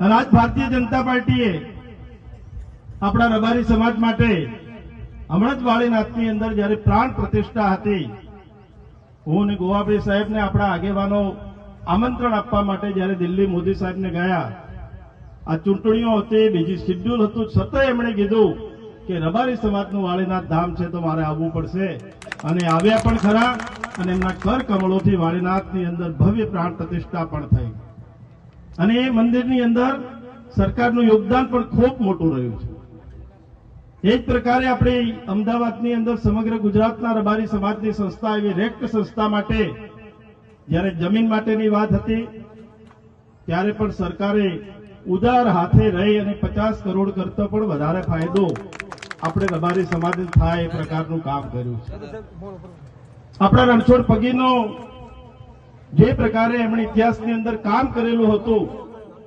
અને આજ ભારતીય જનતા પાર્ટીએ આપણા રબારી સમાજ માટે હમણાં જ વાળીનાથની અંદર જયારે પ્રાણ પ્રતિષ્ઠા હતી, હું અને ગોવાભાઈ સાહેબને આપણા આગેવાનો આમંત્રણ આપવા માટે જયારે દિલ્હી મોદી સાહેબને ગયા, આ ચૂંટણીઓ હતી, બીજી શિડ્યુલ હતું, છતાંય એમણે કીધું કે રબારી સમાજનું વાળીનાથ ધામ છે તો મારે આવવું પડશે, અને આવ્યા પણ ખરા. અને એમના કર કમળોથી વાળીનાથની અંદર ભવ્ય પ્રાણ પ્રતિષ્ઠા પણ થઈ, અને એ મંદિરની અંદર સરકારનું યોગદાન પણ ખૂબ મોટું રહ્યું છે. એ જ પ્રકારે આપણી અમદાવાદની અંદર સમગ્ર ગુજરાતના રબારી સમાજની સંસ્થા એવી રેક્ટ સંસ્થા માટે જ્યારે જમીન માટેની વાત હતી ત્યારે પણ સરકારે ઉદાર હાથે રહી અને 50 કરોડ કરતા પણ વધારે ફાયદો આપણે રબારી સમાજને થાય એ પ્રકારનું કામ કર્યું છે. આપણા રણછોડ પગીનો જે પ્રકારે એમણે ઇતિહાસની અંદર કામ કરેલું હતું